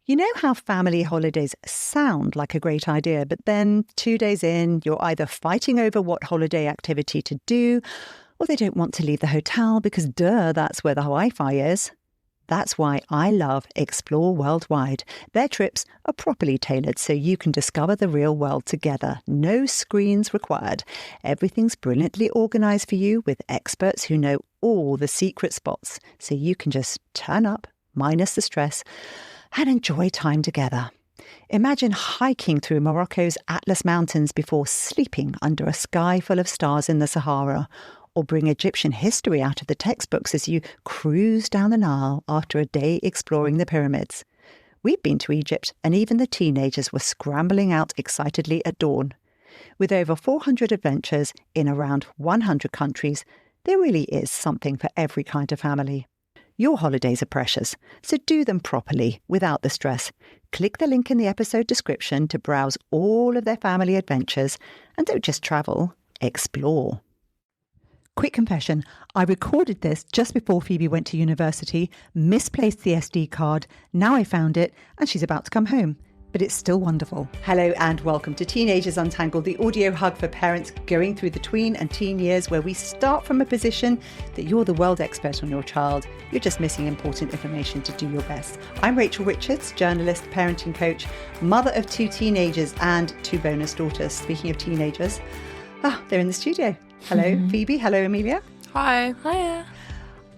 You know how family holidays sound like a great idea, but then 2 days in, you're either fighting over what holiday activity to do, or they don't want to leave the hotel because, duh, that's where the Wi-Fi is. That's why I love Explore Worldwide. Their trips are properly tailored so you can discover the real world together. No screens required. Everything's brilliantly organised for you with experts who know all the secret spots, so you can just turn up, minus the stress, and enjoy time together. Imagine hiking through Morocco's Atlas Mountains before sleeping under a sky full of stars in the Sahara, or bring Egyptian history out of the textbooks as you cruise down the Nile after a day exploring the pyramids. We've been to Egypt, and even the teenagers were scrambling out excitedly at dawn. With over 400 adventures in around 100 countries, there really is something for every kind of family. Your holidays are precious, so do them properly without the stress. Click the link in the episode description to browse all of their family adventures, and don't just travel, explore. Quick confession, I recorded this just before Phoebe went to university, misplaced the SD card, now I found it, and she's about to come home. But it's still wonderful. Hello and welcome to Teenagers Untangled, the audio hug for parents going through the tween and teen years, where we start from a position that you're the world expert on your child. You're just missing important information to do your best. I'm Rachel Richards, journalist, parenting coach, mother of 2 teenagers and 2 bonus daughters. Speaking of teenagers, they're in the studio. Hello, Phoebe. Hello, Amelia. Hi. Hiya.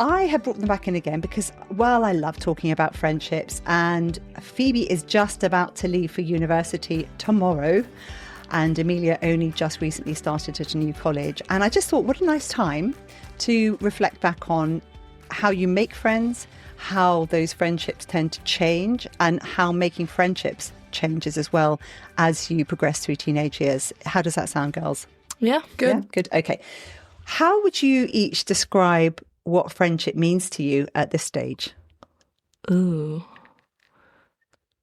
I have brought them back in again because, well, I love talking about friendships, and Phoebe is just about to leave for university tomorrow, and Amelia only just recently started at a new college. And I just thought, what a nice time to reflect back on how you make friends, how those friendships tend to change, and how making friendships changes as well as you progress through teenage years. How does that sound, girls? Yeah, good. Yeah, good. Okay. How would you each describe what friendship means to you at this stage? Ooh.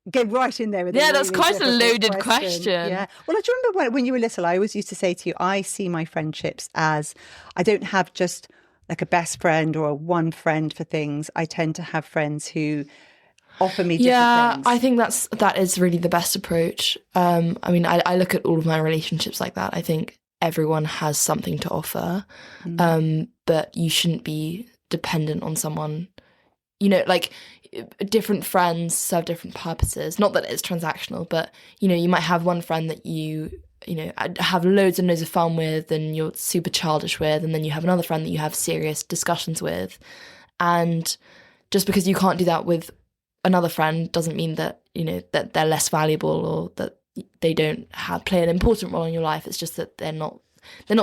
Get right in there with that's quite a loaded question. Yeah. Well, I do remember when you were little, I always used to say to you, I see my friendships as, I don't have just like a best friend or a one friend for things. I tend to have friends who offer me different things. I think that is really the best approach. I mean, I look at all of my relationships like that. I think everyone has something to offer, but you shouldn't be dependent on someone. You know, like different friends serve different purposes. Not that it's transactional, but, you know, you might have one friend that you have loads and loads of fun with and you're super childish with, and then you have another friend that you have serious discussions with. And just because you can't do that with another friend doesn't mean that, you know, that they're less valuable or that they don't play an important role in your life. It's just that they're not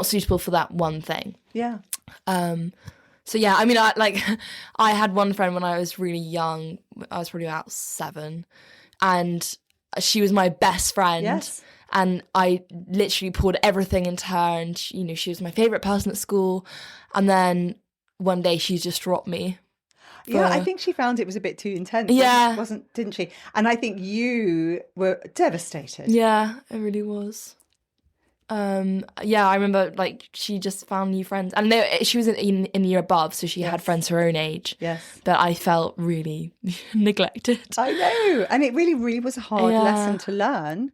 suitable for that one thing. Yeah. So yeah, I mean, I had one friend when I was really young. I was probably about 7, and she was my best friend. Yes. And I literally poured everything into her, and you know, she was my favorite person at school. And then one day she just dropped me. Yeah, I think she found it was a bit too intense. Yeah. Didn't she? And I think you were devastated. Yeah, it really was. Yeah, I remember like she just found new friends, and she was in the year above, so she had friends her own age. Yes, but I felt really neglected. I know, and it really, really was a hard lesson to learn.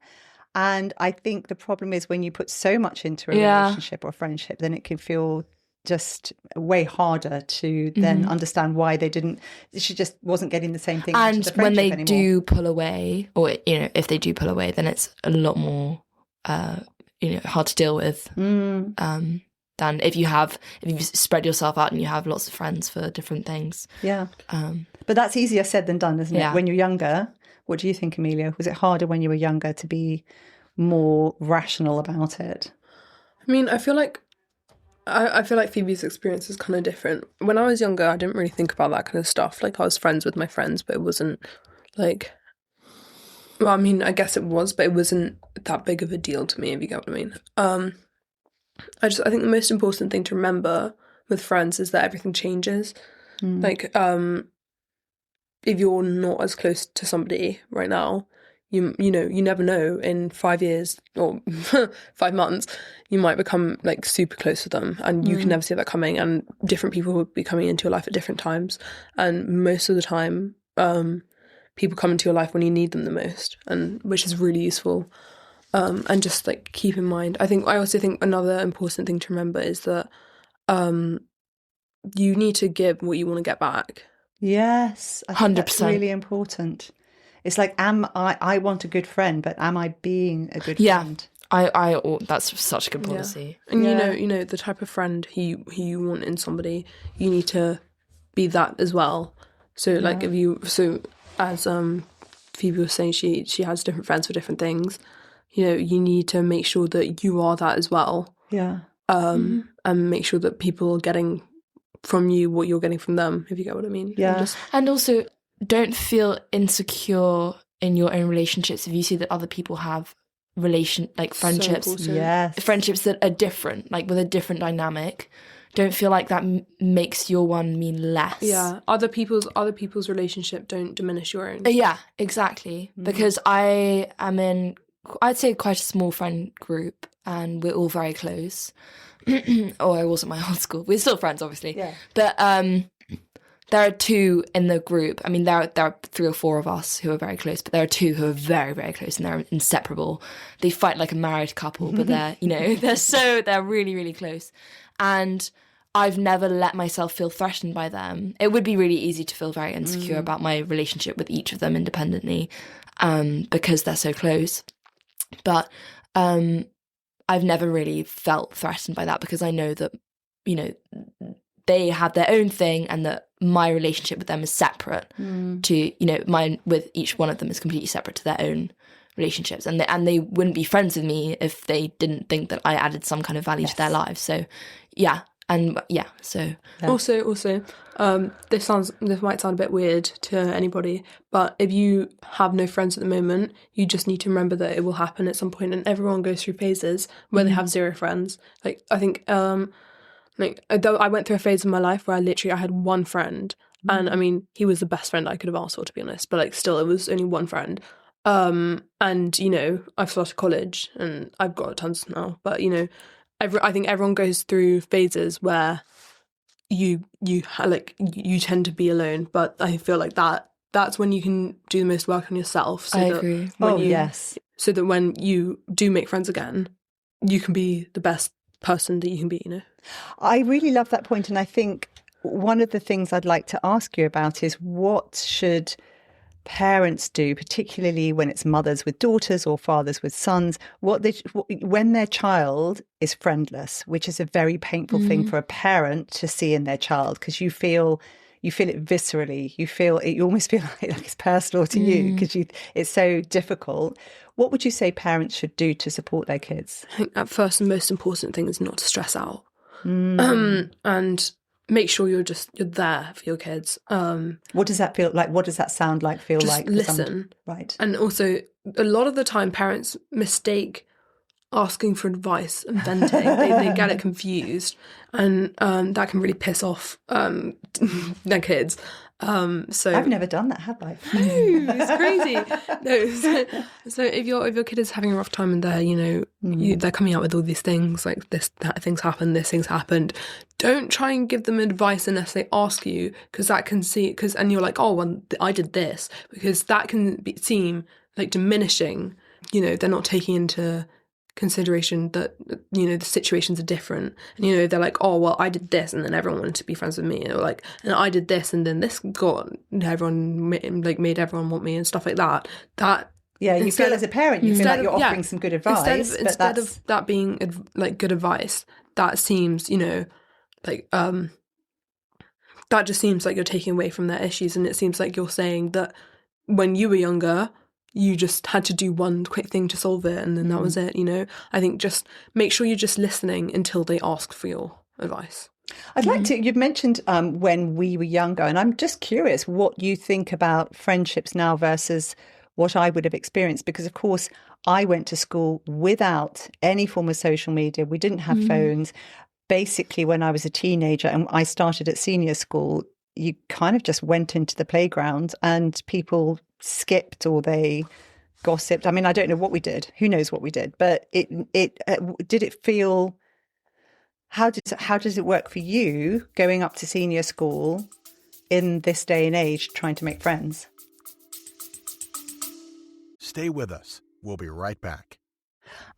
And I think the problem is when you put so much into a relationship or friendship, then it can feel just way harder to then understand why she just wasn't getting the same thing out of the friendship when they anymore. do pull away, or you know, if they do pull away, then it's a lot more hard to deal with than if you spread yourself out and you have lots of friends for different things. Yeah. But that's easier said than done, isn't it? When you're younger. What do you think, Amelia? Was it harder when you were younger to be more rational about it? I mean, I feel like Phoebe's experience is kind of different. When I was younger, I didn't really think about that kind of stuff. Like, I was friends with my friends, but it wasn't like, well, I mean, I guess it was, but it wasn't that big of a deal to me, if you get what I mean. I think the most important thing to remember with friends is that everything changes. Like, if you're not as close to somebody right now, you never know, in 5 years or 5 months, you might become like super close with them, and you can never see that coming, and different people will be coming into your life at different times. And most of the time, people come into your life when you need them the most, and which is really useful. And just like keep in mind, I also think another important thing to remember is that you need to give what you want to get back. Yes, I think that's 100%. really important. It's like, I want a good friend, but am I being a good Yeah. friend? That's such a good policy. And Yeah. you know the type of friend who you want in somebody, you need to be that as well. So like as Phoebe was saying, she has different friends for different things. You know, you need to make sure that you are that as well. Yeah. And make sure that people are getting from you what you're getting from them, if you get what I mean. Yeah. And also, don't feel insecure in your own relationships if you see that other people have friendships. important. Yes. Friendships that are different, like with a different dynamic. Don't feel like that makes your one mean less. Yeah, other people's relationship don't diminish your own. Yeah, exactly. Because I am in, I'd say, quite a small friend group, and we're all very close. Oh, I was at my old school. We're still friends, obviously. Yeah. But there are two in the group. I mean, there are 3 or 4 of us who are very close, but there are 2 who are very, very close, and they're inseparable. They fight like a married couple, but they're they're really, really close. And I've never let myself feel threatened by them. It would be really easy to feel very insecure about my relationship with each of them independently, because they're so close. But I've never really felt threatened by that, because I know that, you know, they have their own thing, and that my relationship with them is separate to, you know, mine with each one of them is completely separate to their own relationships. And they wouldn't be friends with me if they didn't think that I added some kind of value to their lives. So, yeah. And yeah, so. Yeah. Also, this might sound a bit weird to anybody, but if you have no friends at the moment, you just need to remember that it will happen at some point, and everyone goes through phases where they have 0 friends. Like, I think, I went through a phase in my life where I had one friend, and I mean, he was the best friend I could have asked for, to be honest, but like, still, it was only one friend. And, you know, I've started college, and I've got tons now, but, you know, I think everyone goes through phases where you tend to be alone, but I feel like that's when you can do the most work on yourself. So I agree. Yes. So that when you do make friends again, you can be the best person that you can be, you know? I really love that point, and I think one of the things I'd like to ask you about is, what should parents do, particularly when it's mothers with daughters or fathers with sons, when their child is friendless, which is a very painful thing for a parent to see in their child, because you feel it viscerally. You almost feel like it's personal to you, because it's so difficult. What would you say parents should do to support their kids? I think at first the most important thing is not to stress out, and make sure you're there for your kids. What does that feel like? What does that sound like? Feel just like listen, right? And also, a lot of the time, parents mistake asking for advice and venting. they get it confused, and that can really piss off their kids. So I've never done that, have I? it's crazy. No, so if your kid is having a rough time and they're they're coming out with all these things like this thing's happened, don't try and give them advice unless they ask you, because that can and you're like, oh well, I did this, because that can seem like diminishing. You know, they're not taking into consideration that, you know, the situations are different, and, you know, they're like, oh well, I did this and then everyone wanted to be friends with me, or like, and I did this and then this got everyone, like, made everyone want me and stuff like that. Yeah, you feel as a parent, you feel like you're offering some good advice. Instead of that being like good advice, that seems, you know, like that just seems like you're taking away from their issues, and it seems like you're saying that when you were younger, you just had to do one quick thing to solve it, and then that was it, you know? I think just make sure you're just listening until they ask for your advice. I'd like to, you've mentioned when we were younger, and I'm just curious what you think about friendships now versus what I would have experienced, because of course I went to school without any form of social media. We didn't have phones. Basically, when I was a teenager and I started at senior school, you kind of just went into the playground and people skipped or they gossiped. I mean, I don't know what we did. Who knows what we did? But did it feel? How does it work for you going up to senior school in this day and age, trying to make friends? Stay with us. We'll be right back.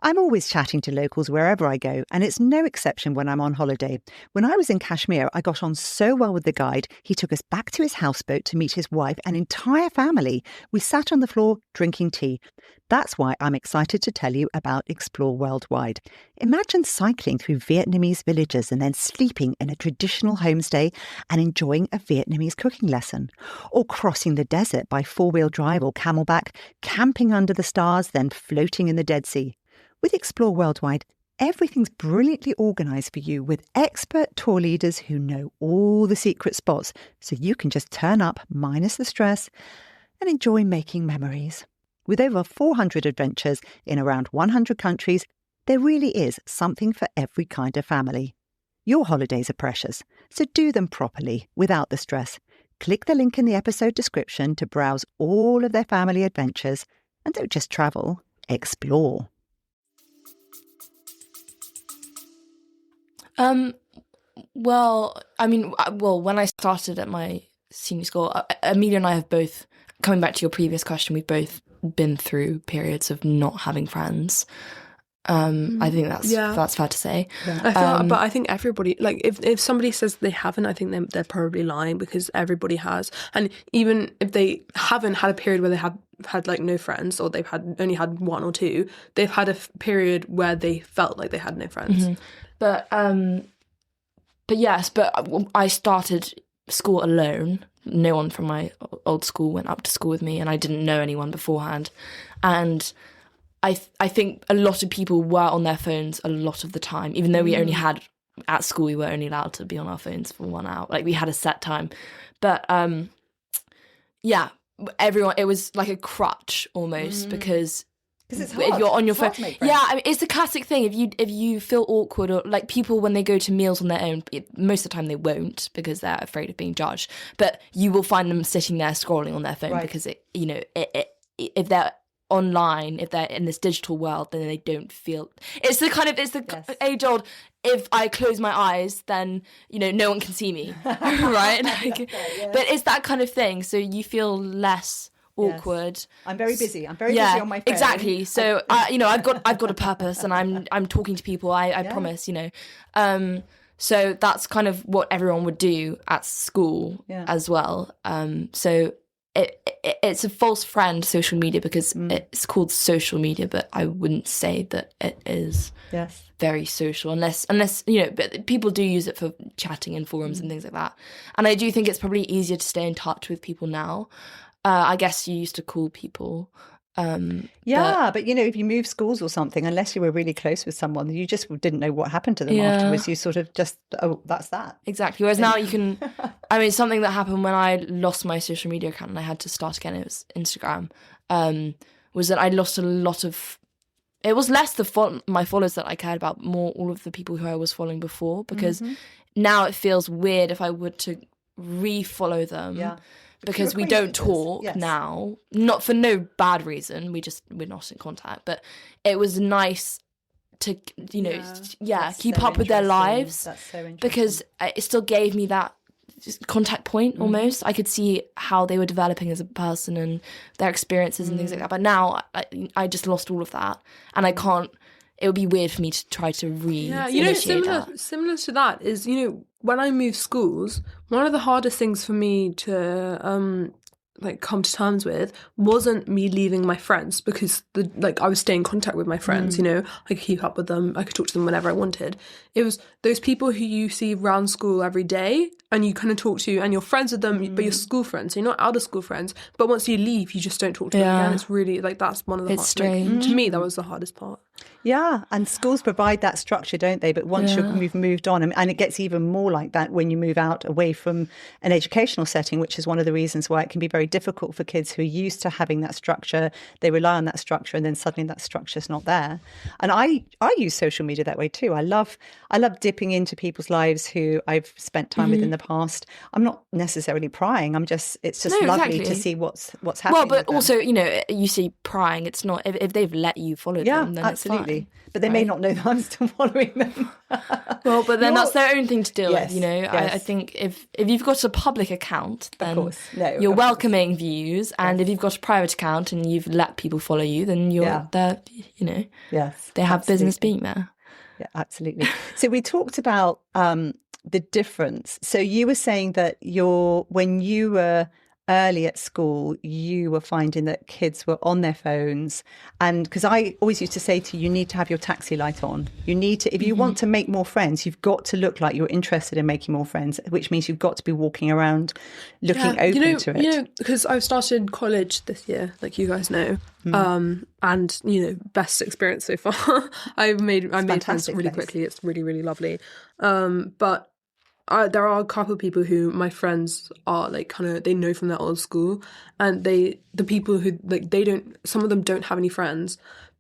I'm always chatting to locals wherever I go, and it's no exception when I'm on holiday. When I was in Kashmir, I got on so well with the guide. He took us back to his houseboat to meet his wife and entire family. We sat on the floor drinking tea. That's why I'm excited to tell you about Explore Worldwide. Imagine cycling through Vietnamese villages and then sleeping in a traditional homestay and enjoying a Vietnamese cooking lesson. Or crossing the desert by four-wheel drive or camelback, camping under the stars, then floating in the Dead Sea. With Explore Worldwide, everything's brilliantly organised for you with expert tour leaders who know all the secret spots, so you can just turn up minus the stress and enjoy making memories. With over 400 adventures in around 100 countries, there really is something for every kind of family. Your holidays are precious, so do them properly without the stress. Click the link in the episode description to browse all of their family adventures, and don't just travel, explore. When I started at my senior school, Amelia and I have both, coming back to your previous question, we've both been through periods of not having friends. I think that's fair to say. Yeah. But I think everybody, like, if somebody says they haven't, I think they're probably lying, because everybody has. And even if they haven't had a period where they have had like no friends, or they've only had one or two, they've had a period where they felt like they had no friends. Mm-hmm. But I started school alone. No one from my old school went up to school with me, and I didn't know anyone beforehand. And I think a lot of people were on their phones a lot of the time, even though we only had, at school, we were only allowed to be on our phones for 1 hour. Like, we had a set time. But, everyone, it was like a crutch almost, because it's hard. If you're on your phone, to make friends. yeah, I mean, it's the classic thing. If you feel awkward, or like people when they go to meals on their own, most of the time they won't, because they're afraid of being judged. But you will find them sitting there scrolling on their phone, because if they're online, if they're in this digital world, then they don't feel. It's the age old. If I close my eyes, then no one can see me, right? But it's that kind of thing. So you feel less awkward. Yes. I'm very busy. I'm very busy on my phone. Exactly. So I've got a purpose, and I'm talking to people. I promise. So that's kind of what everyone would do at school as well. So it's a false friend, social media, because it's called social media, but I wouldn't say that it is very social, unless but people do use it for chatting in forums and things like that. And I do think it's probably easier to stay in touch with people now. I guess you used to call people. But if you move schools or something, unless you were really close with someone, you just didn't know what happened to them afterwards. You sort of just, that's that. Exactly. Whereas now you can, I mean, something that happened when I lost my social media account and I had to start again, it was Instagram, was that I lost a lot of, it was less my followers that I cared about, more all of the people who I was following before, because now it feels weird if I were to re-follow them. Yeah. Because we don't talk now, not for no bad reason. We're not in contact. But it was nice to, keep up with their lives. That's so interesting. Because it still gave me that contact point almost. I could see how they were developing as a person and their experiences and things like that. But now I just lost all of that, and I can't. It would be weird for me to try to similar to that is, when I moved schools, one of the hardest things for me to come to terms with wasn't me leaving my friends, because I was staying in contact with my friends. I could keep up with them, I could talk to them whenever I wanted. It was those people who you see around school every day and you kind of talk to, and you're friends with them, but you're school friends, so you're not out of school friends, but once you leave you just don't talk to them again. It's really that's one of the strange. To me that was the hardest part. Yeah, and schools provide that structure, don't they? But once you've moved on, and it gets even more like that when you move out away from an educational setting, which is one of the reasons why it can be very difficult for kids who are used to having that structure. They rely on that structure, and then suddenly that structure's not there. And I use social media that way too. I love dipping into people's lives who I've spent time with in the past. I'm not necessarily prying. It's just lovely to see what's happening. Well, but also, you see prying. It's not if they've let you follow them, then it's absolutely. fine, But they may right? not know that I'm still following them. Well, but then that's their own thing to deal Yes, with, you know. I yes. think if you've got a public account, then course. No, you're of course. welcoming views, and if you've got a private account and you've let people follow you, then you're there, you know. Yes, They have business absolutely. being there. Yeah, absolutely. So we talked about the difference. So you were saying that when you were early at school, you were finding that kids were on their phones. And because I always used to say to you, you need to have your taxi light on. You need to, if you want to make more friends, you've got to look like you're interested in making more friends, which means you've got to be walking around looking open to it. You know, because I've started college this year, like you guys know, and you know, best experience so far. I made friends fantastic really place. quickly. It's really, really lovely. But there are a couple of people who my friends are like kind of, they know from their old school, and the people who like, some of them don't have any friends,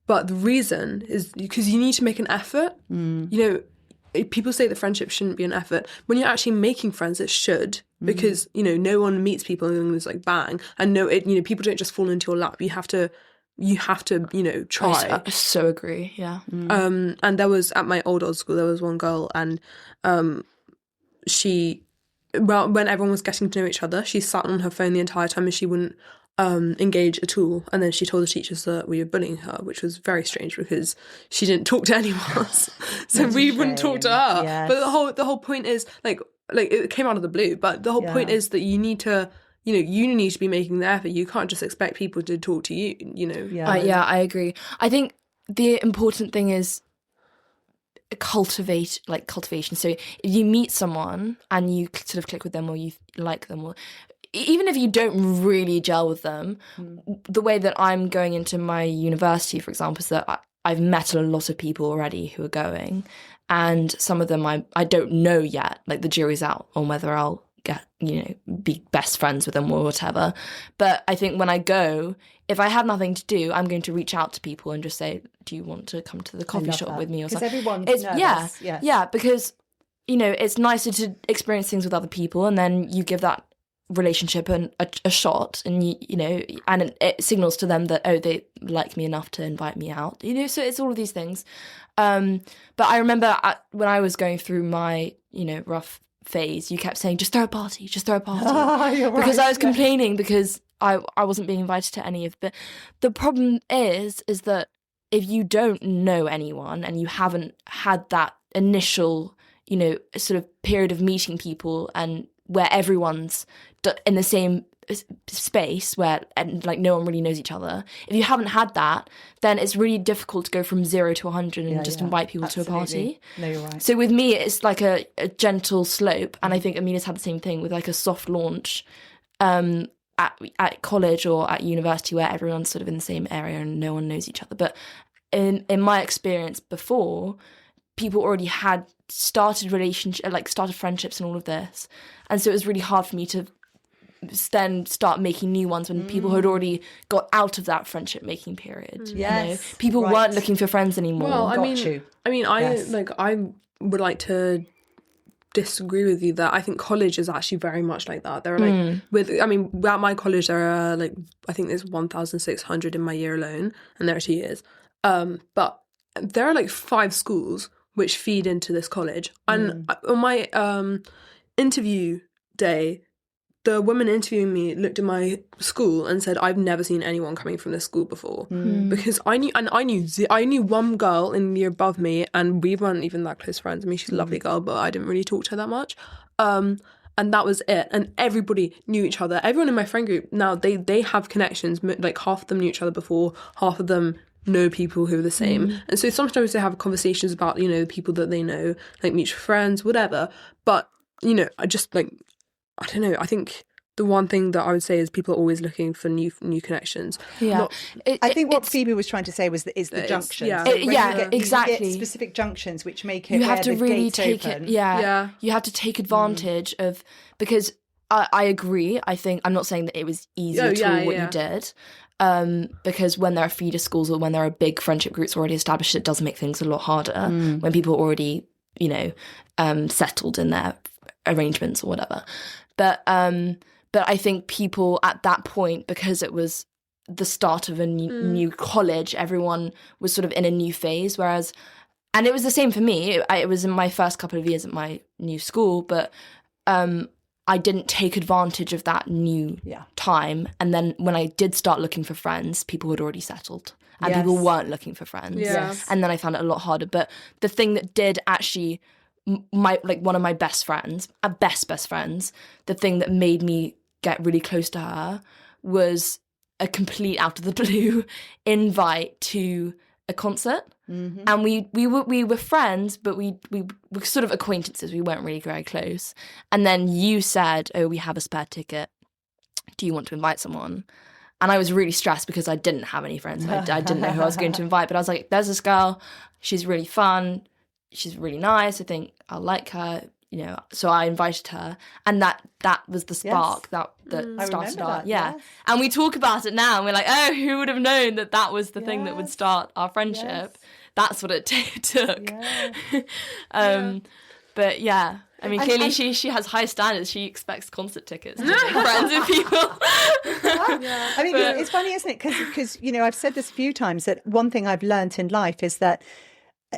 but the reason is because you need to make an effort. You know, people say that friendship shouldn't be an effort. When you're actually making friends, it should, because you know, no one meets people and it's like bang, and you know, people don't just fall into your lap. You have to, you know, try. I so agree. Yeah. And there was, at my old school, there was one girl, and when everyone was getting to know each other, she sat on her phone the entire time and she wouldn't engage at all. And then she told the teachers that we were bullying her, which was very strange because she didn't talk to anyone else. So we wouldn't talk to her. Yes. But the whole point is like it came out of the blue, but the whole point is that you need to, you know, you need to be making the effort. You can't just expect people to talk to you, you know. Yeah. I agree. I think the important thing is cultivation. So if you meet someone and you sort of click with them, or you like them, or even if you don't really gel with them, the way that I'm going into my university, for example, is that I've met a lot of people already who are going, and some of them I don't know yet. Like, the jury's out on whether I'll get, you know, be best friends with them or whatever. But I think when I go, if I have nothing to do, I'm going to reach out to people and just say, do you want to come to the coffee shop with me or something? Because everyone's It's nervous. yeah, because, you know, it's nicer to experience things with other people, and then you give that relationship a shot, and you know, and it signals to them that, oh, they like me enough to invite me out, you know. So it's all of these things. But I remember when I was going through my, you know, rough phase, you kept saying, just throw a party, You're right, because I was complaining because I wasn't being invited to any of. But the problem is that if you don't know anyone and you haven't had that initial, you know, sort of period of meeting people, and where everyone's in the same space, where like no one really knows each other, if you haven't had that, then it's really difficult to go from 0 to 100 and invite people to a party. No, you're right. So with me, it's like a gentle slope, and I think Amelia's had the same thing with like a soft launch at college or at university, where everyone's sort of in the same area and no one knows each other. But in my experience before, people already had started friendships and all of this, and so it was really hard for me to then start making new ones when people had already got out of that friendship making period. Yes, you know? People weren't looking for friends anymore. Well, I Yes. I would like to disagree with you that I think college is actually very much like that. There are at my college there are like, I think there's 1,600 in my year alone, and there are 2 years. But there are like 5 schools which feed into this college. And on my interview day, the woman interviewing me looked at my school and said, I've never seen anyone coming from this school before. Because I knew one girl in the year above me, and we weren't even that close friends. I mean, she's a lovely girl, but I didn't really talk to her that much. And that was it. And everybody knew each other. Everyone in my friend group now, they have connections. Like, half of them knew each other before, half of them know people who are the same. And so sometimes they have conversations about, you know, the people that they know, like mutual friends, whatever. But, you know, I don't know. I think the one thing that I would say is people are always looking for new connections. Yeah, I think what Phoebe was trying to say is the junctions. yeah. So when you get Exactly. specific junctions which make it you have where to the really gates take open. it. You have to take advantage of, because I agree. I think I'm not saying that it was easy at all what you did. Because when there are feeder schools or when there are big friendship groups already established, it does make things a lot harder when people are already, you know, settled in their arrangements or whatever. But I think people at that point, because it was the start of a new college. Everyone was sort of in a new phase, whereas, and it was the same for me. It was in my first couple of years at my new school, but I didn't take advantage of that new time. And then when I did start looking for friends, people had already settled and people weren't looking for friends. Yes. And then I found it a lot harder. But the thing that did actually, one of my best friends, best friends, the thing that made me get really close to her was a complete out of the blue invite to a concert. Mm-hmm. And we were friends, but we were sort of acquaintances. We weren't really very close. And then you said, "Oh, we have a spare ticket. Do you want to invite someone?" And I was really stressed because I didn't have any friends. I didn't know who I was going to invite. But I was like, "There's this girl. She's really fun. She's really nice. I think I'll like her." You know, so I invited her, and that was the spark that started our And we talk about it now, and we're like, oh, who would have known that was the thing that would start our friendship? Yes. That's what it took. Yeah. But yeah, I mean, clearly she has high standards. She expects concert tickets to make friends with people. I mean, it's funny, isn't it? Because you know, I've said this a few times that one thing I've learnt in life is that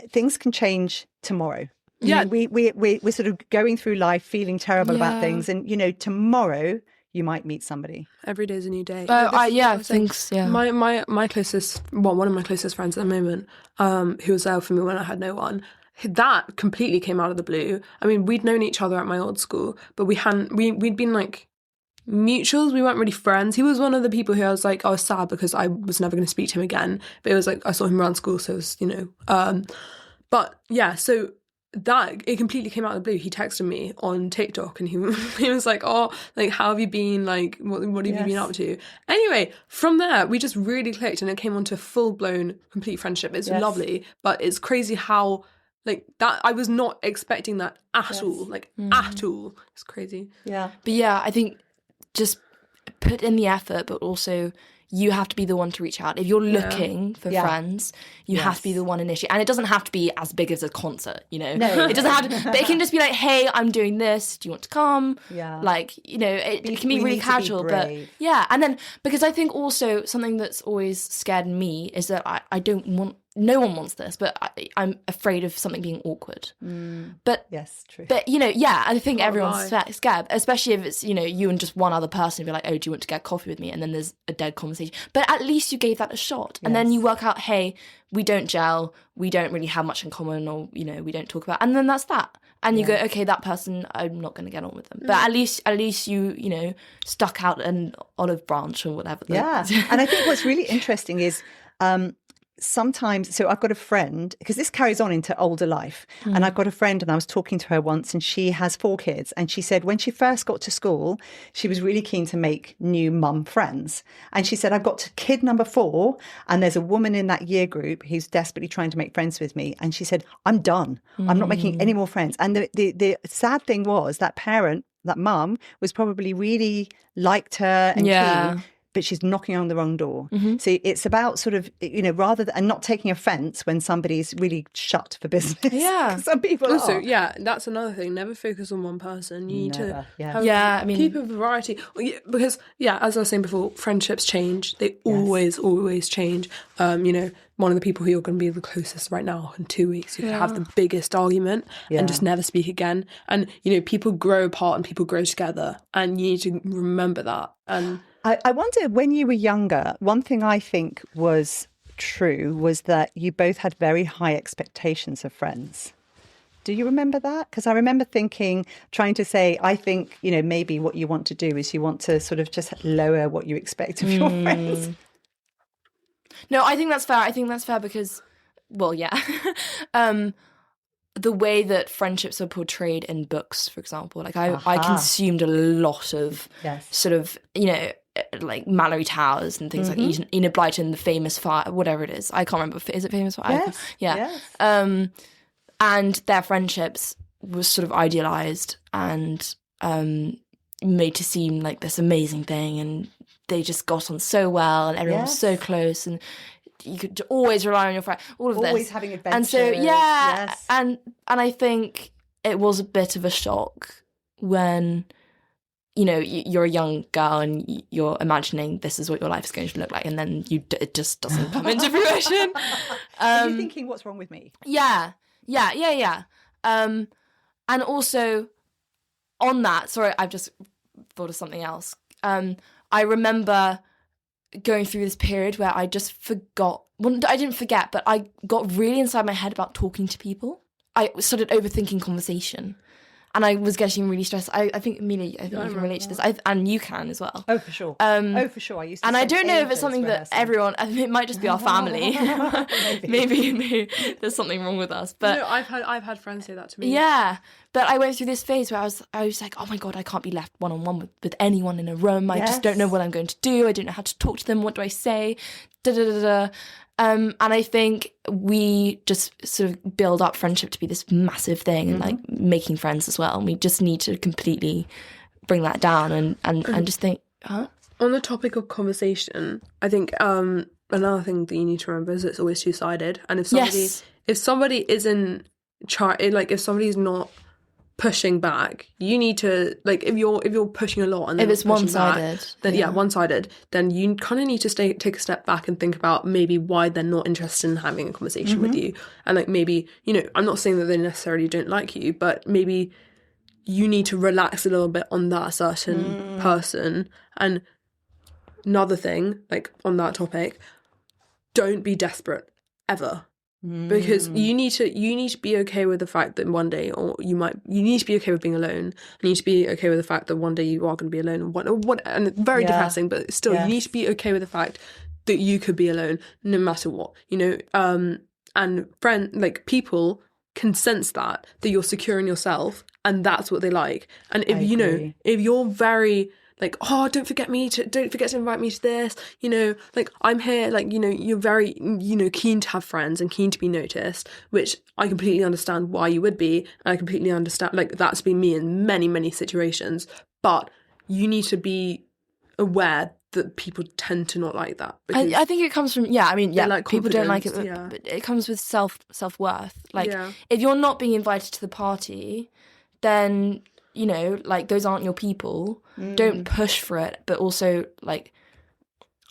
things can change tomorrow. Yeah, we're sort of going through life feeling terrible about things, and you know, tomorrow you might meet somebody. Every day's a new day. Thanks. Yeah, my closest, one of my closest friends at the moment, who was there for me when I had no one. That completely came out of the blue. I mean, we'd known each other at my old school, but we'd been like mutuals. We weren't really friends. He was one of the people who I was sad because I was never going to speak to him again. But it was like I saw him around school, so it was, you know. But yeah, so. That it completely came out of the blue. He texted me on TikTok and he was like, "Oh, like how have you been? Like what have you been up to?" Anyway, from there we just really clicked and it came on to a full-blown complete friendship. It's lovely, but it's crazy how like that I was not expecting that at all. Like at all. It's crazy. Yeah. But yeah, I think just put in the effort, but also you have to be the one to reach out. If you're looking for friends, you have to be the one initiating. And it doesn't have to be as big as a concert, you know. No. It doesn't have to, but it can just be like, hey, I'm doing this. Do you want to come? Yeah. Like, you know, it can be really casual. But yeah. And then, because I think also something that's always scared me is that I don't want, no one wants this, but I'm afraid of something being awkward. But yes, true. But you know, I think everyone's scared, especially if it's, you know, you and just one other person. Be like, oh, do you want to get coffee with me? And then there's a dead conversation. But at least you gave that a shot, and then you work out, hey, we don't gel, we don't really have much in common, or you know, we don't talk about, and then that's that. And you go, okay, that person, I'm not going to get on with them. But at least you know, stuck out an olive branch or whatever. Yeah, and I think what's really interesting is. Sometimes, so I've got a friend, because this carries on into older life, and I've got a friend and I was talking to her once and she has 4 kids, and she said when she first got to school, she was really keen to make new mum friends. And she said, I've got to kid number 4 and there's a woman in that year group who's desperately trying to make friends with me. And she said, I'm done. I'm not making any more friends. And the sad thing was that parent, that mum, was probably really liked her and keen, but she's knocking on the wrong door. So it's about sort of, you know, rather than, and not taking offense when somebody's really shut for business. Yeah. Some people also, are. that's another thing. Never focus on one person. You need to keep a variety. Because, as I was saying before, friendships change. They always change. You know, one of the people who you're going to be the closest right now in 2 weeks, you could have the biggest argument and just never speak again. And, you know, people grow apart and people grow together. And you need to remember that. And I wonder, when you were younger, one thing I think was true was that you both had very high expectations of friends. Do you remember that? Because I remember trying to say, I think, you know, maybe what you want to do is you want to sort of just lower what you expect of your friends. No, I think that's fair. I think that's fair because, well, the way that friendships are portrayed in books, for example, like I consumed a lot of sort of, you know, like Mallory Towers and things like Enid Blyton, The Famous Fire, whatever it is. I can't remember. Is it Famous Fire? Yes. And their friendships was sort of idealized and made to seem like this amazing thing, and they just got on so well, and everyone was so close, and you could always rely on your friend. All of this, always having adventures. And so and I think it was a bit of a shock when you know, you're a young girl and you're imagining this is what your life is going to look like, and then it just doesn't come into fruition. Are you thinking, what's wrong with me? Yeah. And also on that, sorry, I've just thought of something else. I remember going through this period where I just forgot. Well, I didn't forget, but I got really inside my head about talking to people. I started overthinking conversation. And I was getting really stressed. I think, Amelia, you can relate to this. And you can as well. Oh, for sure. I used to. And I don't know if it's something that everyone, it might just be our family. maybe there's something wrong with us. But I've had friends say that to me. Yeah. But I went through this phase where I was like, oh my God, I can't be left one-on-one with anyone in a room. I just don't know what I'm going to do. I don't know how to talk to them. What do I say? And I think we just sort of build up friendship to be this massive thing, and like making friends as well. And we just need to completely bring that down and just think, huh? On the topic of conversation, I think another thing that you need to remember is it's always two-sided. And if somebody isn't if somebody's not pushing back, you need to, like, if you're pushing a lot and if it's one-sided back, then one-sided, then you kind of need to take a step back and think about maybe why they're not interested in having a conversation with you. And like, maybe, you know, I'm not saying that they necessarily don't like you, but maybe you need to relax a little bit on that certain person. And another thing, like, on that topic, don't be desperate ever. Because you need to be okay with the fact that one day, or you need to be okay with being alone. You need to be okay with the fact that one day you are going to be alone. And it's very depressing, but still, you need to be okay with the fact that you could be alone no matter what. You know, and people can sense that you're secure in yourself, and that's what they like. And if you're very like, oh, don't forget to invite me to this, you know, like, I'm here, like, you know, you're very, you know, keen to have friends and keen to be noticed, which I completely understand why you would be, and I completely understand, like, that's been me in many, many situations, but you need to be aware that people tend to not like that. I think it comes from, like, people don't like it, yeah. but it comes with self-worth. Like, if you're not being invited to the party, then, you know, like, those aren't your people. Don't push for it, but also, like,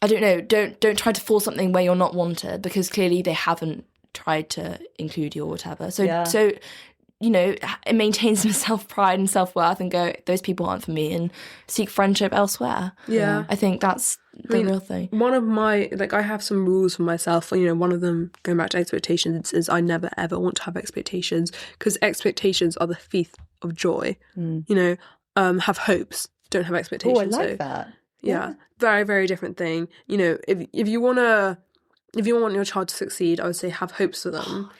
I don't know, don't try to force something where you're not wanted, because clearly they haven't tried to include you or whatever. So you know, it maintains some self-pride and self-worth, and go, those people aren't for me, and seek friendship elsewhere. Yeah. I think that's the real thing. One of my, like, I have some rules for myself. You know, one of them, going back to expectations, is I never ever want to have expectations, because expectations are the thief of joy. You know, have hopes, don't have expectations. Oh, I like that. Yeah, very, very different thing. You know, if you want your child to succeed, I would say have hopes for them.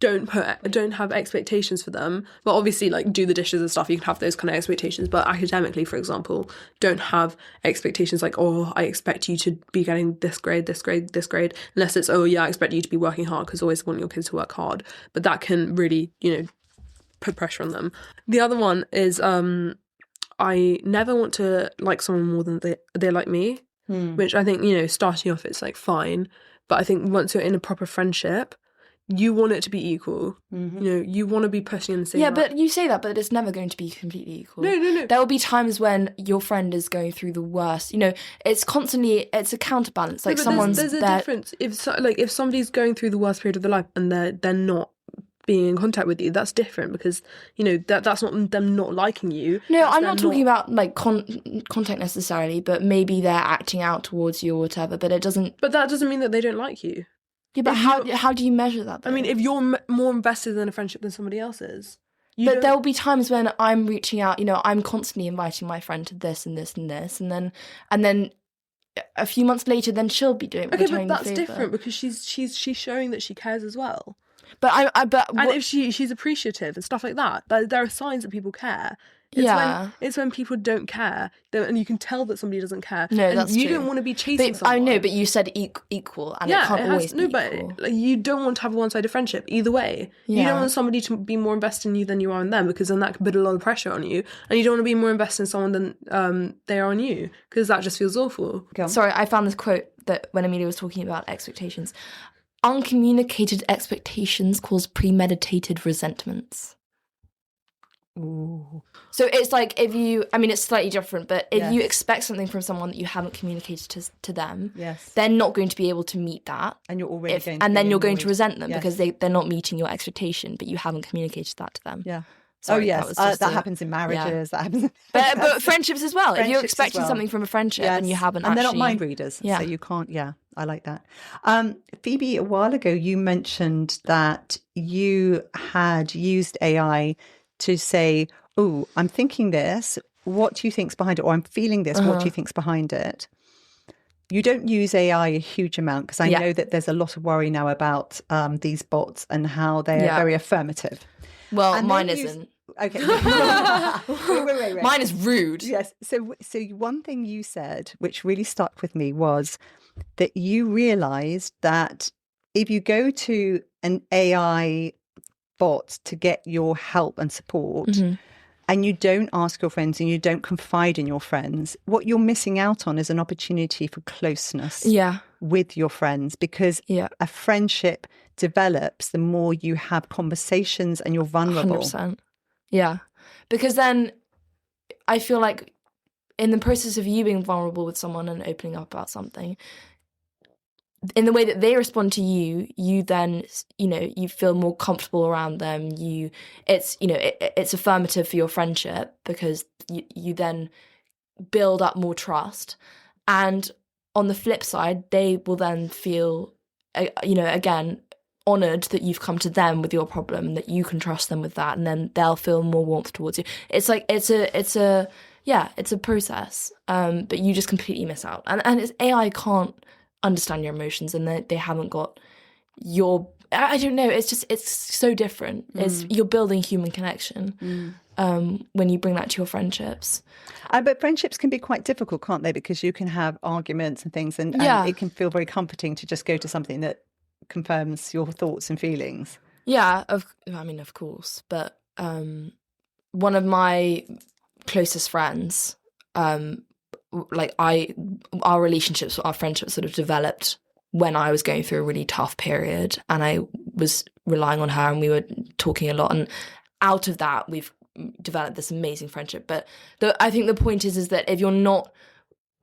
Don't have expectations for them. Well, obviously, like, do the dishes and stuff, you can have those kind of expectations, but academically, for example, don't have expectations like, oh, I expect you to be getting this grade, unless it's, oh yeah, I expect you to be working hard, because I always want your kids to work hard. But that can really, you know, put pressure on them. The other one is I never want to like someone more than they like me, which I think, you know, starting off it's like fine, but I think once you're in a proper friendship, you want it to be equal. You know, you want to be pushing in the same. Yeah, but you say that, but it's never going to be completely equal. No. There will be times when your friend is going through the worst. You know, it's a counterbalance. Like, there's a difference. If somebody's going through the worst period of their life and they're not being in contact with you, that's different, because, you know, that's not them not liking you. No, I'm not talking about, like, contact necessarily, but maybe they're acting out towards you or whatever, but it doesn't... But that doesn't mean that they don't like you. Yeah, but how do you measure that, though? I mean, if you're more invested in a friendship than somebody else is... But there will be times when I'm reaching out, you know, I'm constantly inviting my friend to this and this and this, and then a few months later, then she'll be doing... Okay, but that's different, because she's showing that she cares as well. But and if she's appreciative and stuff like that, there are signs that people care. It's when people don't care, and you can tell that somebody doesn't care. No, and that's you true. don't want to be chasing someone. I know, but you said equal, and it can't always be equal. But you don't want to have a one-sided friendship either way. You don't want somebody to be more invested in you than you are in them, because then that can put a lot of pressure on you, and you don't want to be more invested in someone than they are on you, because that just feels awful. Sorry, I found this quote that when Amelia was talking about expectations. Uncommunicated expectations cause premeditated resentments. Ooh. So it's like it's slightly different, but if you expect something from someone that you haven't communicated to them, they're not going to be able to meet that. And you're already going to resent them because they're not meeting your expectation, but you haven't communicated that to them. Yeah. Sorry, that happens in marriages. That happens. But friendships as well. If you're expecting something from a friendship and you haven't, and they're not mind readers, so you can't. Yeah, I like that. Phoebe, a while ago you mentioned that you had used AI to say, "Oh, I'm thinking this. What do you think's behind it?" Or "I'm feeling this. What do you think's behind it?" You don't use AI a huge amount because I know that there's a lot of worry now about these bots and how they are very affirmative. Well, and mine isn't. Okay. wait. Mine is rude. Yes. So one thing you said, which really stuck with me, was that you realised that if you go to an AI bot to get your help and support, and you don't ask your friends and you don't confide in your friends, what you're missing out on is an opportunity for closeness with your friends, because a friendship develops the more you have conversations and you're vulnerable. 100%. Yeah. Because then I feel like in the process of you being vulnerable with someone and opening up about something, in the way that they respond to you, you then, you feel more comfortable around them. It's affirmative for your friendship because you then build up more trust. And on the flip side, they will then feel, again, honoured that you've come to them with your problem and that you can trust them with that, and then they'll feel more warmth towards you. It's like it's a process, but you just completely miss out. And AI can't understand your emotions, and they haven't got your. I don't know. It's so different. You're building human connection when you bring that to your friendships. But friendships can be quite difficult, can't they? Because you can have arguments and things, and it can feel very comforting to just go to something that confirms your thoughts and feelings. Yeah, of course. But one of my closest friends, our relationships, our friendships sort of developed when I was going through a really tough period, and I was relying on her, and we were talking a lot, and out of that we've developed this amazing friendship. But I think the point is that if you're not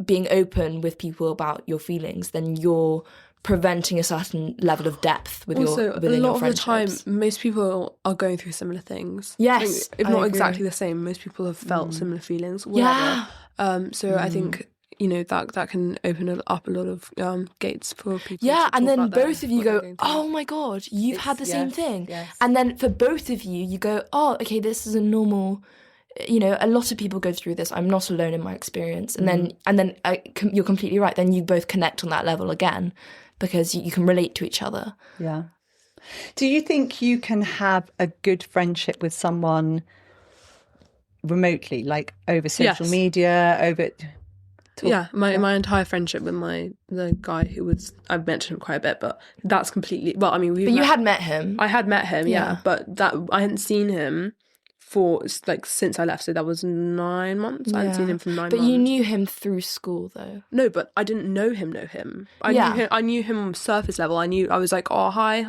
being open with people about your feelings, then you're preventing a certain level of depth within your friendships. A lot of the time, most people are going through similar things. Yes, if not exactly the same, most people have felt similar feelings. Whatever. I think that can open up a lot of gates for people. Yeah, and then both of you go, "Oh my god, you've had the same thing," and then for both of you, you go, "Oh, okay, this is a normal." A lot of people go through this. I'm not alone in my experience, and then you're completely right. Then you both connect on that level again, because you can relate to each other. Yeah. Do you think you can have a good friendship with someone remotely, like over social media, over... My entire friendship with the guy who was... I've mentioned him quite a bit, but that's completely... Well, I mean, you had met him. I had met him, but that I hadn't seen him for since I left, so that was 9 months. I hadn't seen him for 9 months. But you knew him through school, though. No, but I didn't know him. I knew him on surface level. I was like, "Oh, hi,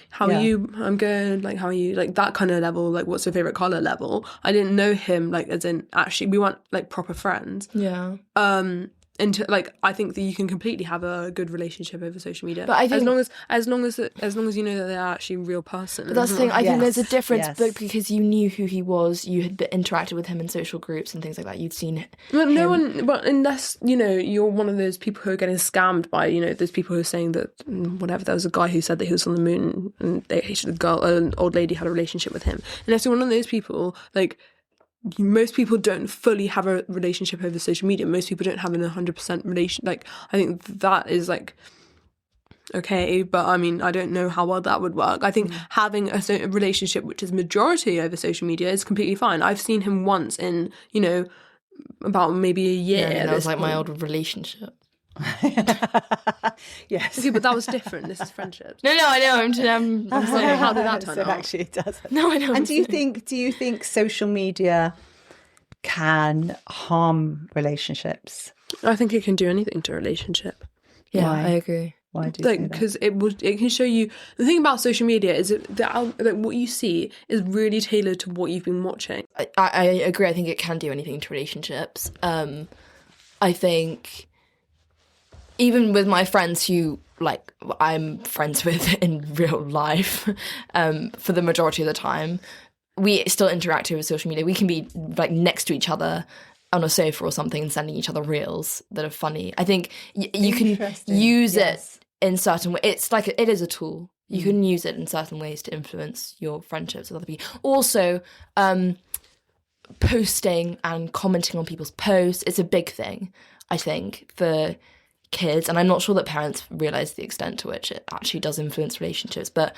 how are you? I'm good. Like, how are you?" Like that kind of level. Like, what's your favorite color level? I didn't know him like as in actually we weren't like proper friends. Yeah. I think that you can completely have a good relationship over social media, but I think as long as you know that they're actually a real person. But that's the thing. I think there's a difference, but because you knew who he was, you had interacted with him in social groups and things like that. You'd seen him. But unless you're one of those people who are getting scammed by those people who are saying that whatever. There was a guy who said that he was on the moon and an old lady had a relationship with him. Unless you're one of those people, like. Most people don't fully have a relationship over social media. Most people don't have an 100% relation. Like, I think that is like okay, but I mean, I don't know how well that would work. I think having a relationship which is majority over social media is completely fine. I've seen him once in about maybe a year. Yeah, that was like my old relationship. Yes. Okay, but that was different. This is friendships. No, I know. I'm saying, how did that turn out? Actually, it doesn't. No, I know. And do you think social media can harm relationships? I think it can do anything to a relationship. Yeah, Why? I agree. Why do you say that? Because it can show you. The thing about social media is that what you see is really tailored to what you've been watching. I agree. I think it can do anything to relationships. I think even with my friends who like I'm friends with in real life, for the majority of the time, we still interact over social media. We can be like next to each other on a sofa or something and sending each other reels that are funny. I think you can use it in certain ways. It's like it is a tool. You can use it in certain ways to influence your friendships with other people. Also, posting and commenting on people's posts is a big thing, I think, for kids. And I'm not sure that parents realise the extent to which it actually does influence relationships. But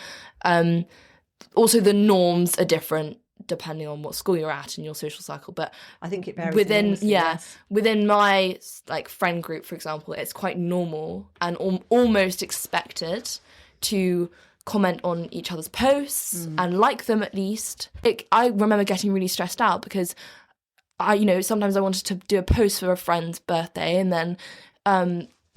also the norms are different depending on what school you're at in your social circle. But I think it varies within my like friend group, for example, it's quite normal and almost expected to comment on each other's posts and like them at least. I remember getting really stressed out because sometimes I wanted to do a post for a friend's birthday and then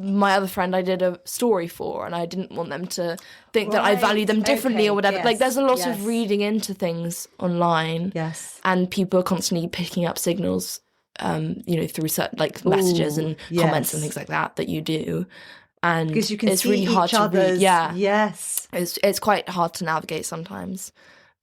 my other friend I did a story for, and I didn't want them to think that I value them differently or whatever. Yes, like there's a lot of reading into things online. Yes. And people are constantly picking up signals, through certain like messages and comments and things like that you do. And because you can it's see really hard each other's, to read. Yeah. Yes. It's quite hard to navigate sometimes.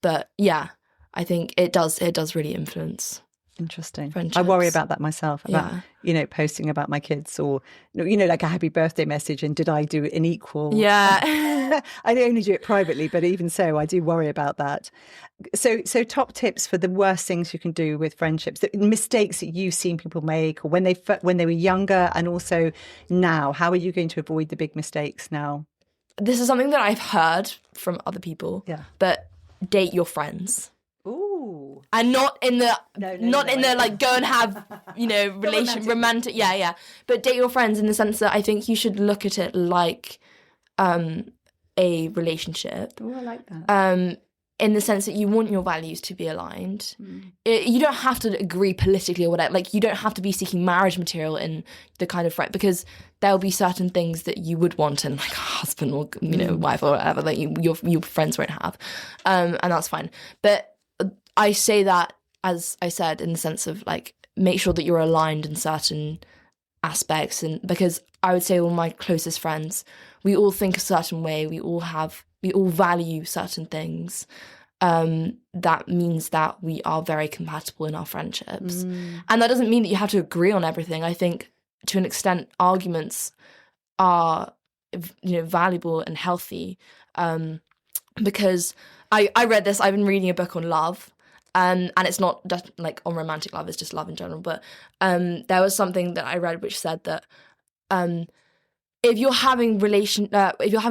But yeah, I think it does really influence. Interesting. Friendships. I worry about that myself, about, posting about my kids or, like a happy birthday message and did I do an equal? Yeah. I only do it privately, but even so, I do worry about that. So top tips for the worst things you can do with friendships, the mistakes that you've seen people make or when they were younger and also now, how are you going to avoid the big mistakes now? This is something that I've heard from other people, but date your friends. Ooh. And not in the like go and have romantic but date your friends in the sense that I think you should look at it like a relationship. Oh, I like that. In the sense that you want your values to be aligned. You don't have to agree politically or whatever. Like you don't have to be seeking marriage material in the kind of friend, because there'll be certain things that you would want in like a husband or wife or whatever that your friends won't have, and that's fine. But I say that, as I said, in the sense of like make sure that you're aligned in certain aspects, and because I would say all my closest friends, we all think a certain way, we all value certain things. That means that we are very compatible in our friendships, and that doesn't mean that you have to agree on everything. I think to an extent, arguments are valuable and healthy, because I read this. I've been reading a book on love. And it's not just like on romantic love, it's just love in general. But there was something that I read which said that if you're having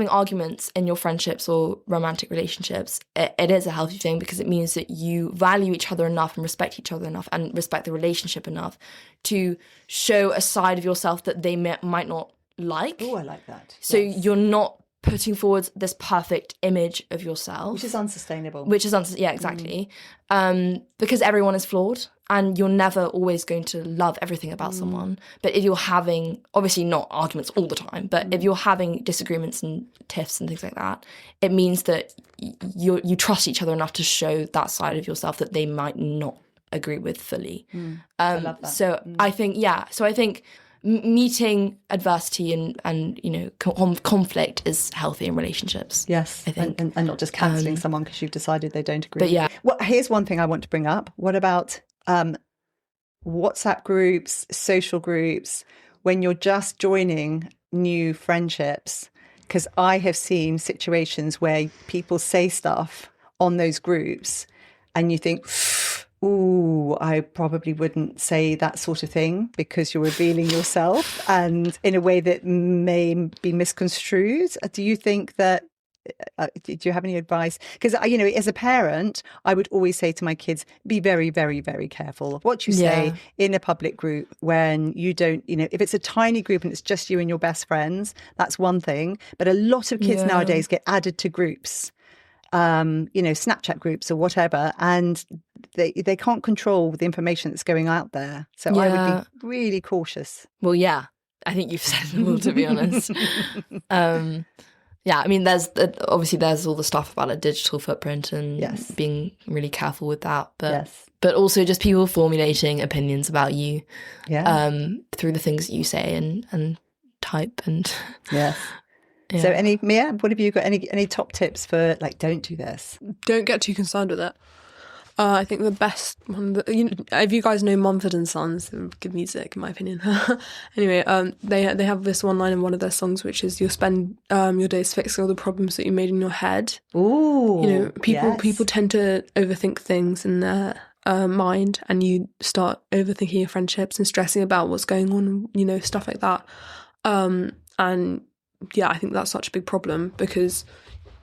arguments in your friendships or romantic relationships, it is a healthy thing, because it means that you value each other enough and respect each other enough and respect the relationship enough to show a side of yourself that they might not like. Oh, I like that. So you're not putting forward this perfect image of yourself, which is unsustainable. Exactly. Because everyone is flawed, and you're never always going to love everything about someone. But if you're having, obviously not arguments all the time, but if you're having disagreements and tiffs and things like that, it means that you trust each other enough to show that side of yourself that they might not agree with fully. I love that. So I think meeting adversity and conflict is healthy in relationships. Yes, I think, and not just cancelling someone because you've decided they don't agree. But yeah, well, here's one thing I want to bring up. What about WhatsApp groups, social groups, when you're just joining new friendships? Because I have seen situations where people say stuff on those groups, and you think, ooh, I probably wouldn't say that sort of thing because you're revealing yourself and in a way that may be misconstrued. Do you think that, do you have any advice? Because, as a parent, I would always say to my kids, be very, very, very careful of what you say in a public group when you don't, if it's a tiny group and it's just you and your best friends, that's one thing. But a lot of kids nowadays get added to groups. Snapchat groups or whatever, and they can't control the information that's going out there. So I would be really cautious. Well, yeah, I think you've said it all, to be honest. Yeah, I mean, there's all the stuff about a digital footprint and being really careful with that. But also just people formulating opinions about you through the things that you say and type and yes. Yeah. So Mia, what have you got? Any top tips for like, don't do this? Don't get too concerned with it. I think the best one, if you guys know Mumford and Sons, good music in my opinion. Anyway, they have this one line in one of their songs, which is you'll spend your days fixing all the problems that you made in your head. Ooh, people tend to overthink things in their mind, and you start overthinking your friendships and stressing about what's going on, stuff like that. And yeah, I think that's such a big problem because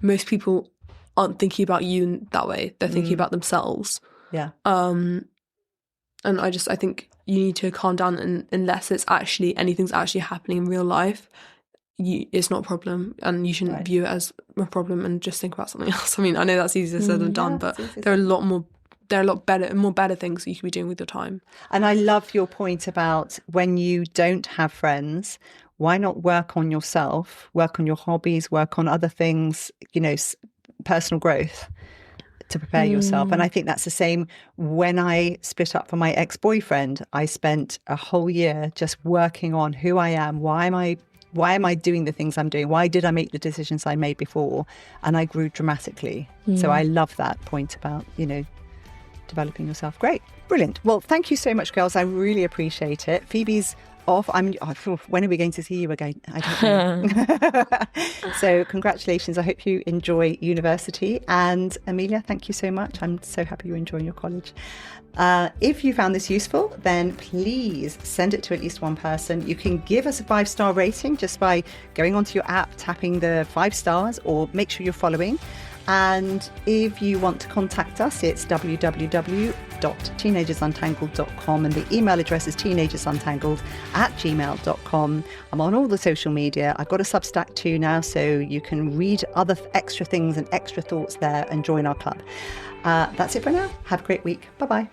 most people aren't thinking about you in that way. They're thinking about themselves. Yeah. And I think you need to calm down, and unless anything's actually happening in real life, it's not a problem, and you shouldn't view it as a problem and just think about something else. I mean, I know that's easier said than done, but there are a lot better things that you could be doing with your time. And I love your point about when you don't have friends, why not work on yourself, work on your hobbies, work on other things, personal growth to prepare yourself. And I think that's the same when I split up from my ex-boyfriend. I spent a whole year just working on who I am. Why am I doing the things I'm doing? Why did I make the decisions I made before? And I grew dramatically. So I love that point about, developing yourself. Great. Brilliant. Well, thank you so much, girls. I really appreciate it. Phoebe's off. When are we going to see you again? I don't know. So congratulations. I hope you enjoy university. And Amelia, thank you so much. I'm so happy you're enjoying your college. If you found this useful, then please send it to at least one person. You can give us a 5-star rating just by going onto your app, tapping the 5 stars, or make sure you're following. And if you want to contact us, it's www.teenagersuntangled.com, and the email address is teenagersuntangled@gmail.com. I'm on all the social media. I've got a Substack too now, so you can read other extra things and extra thoughts there and join our club. That's it for now. Have a great week. Bye-bye.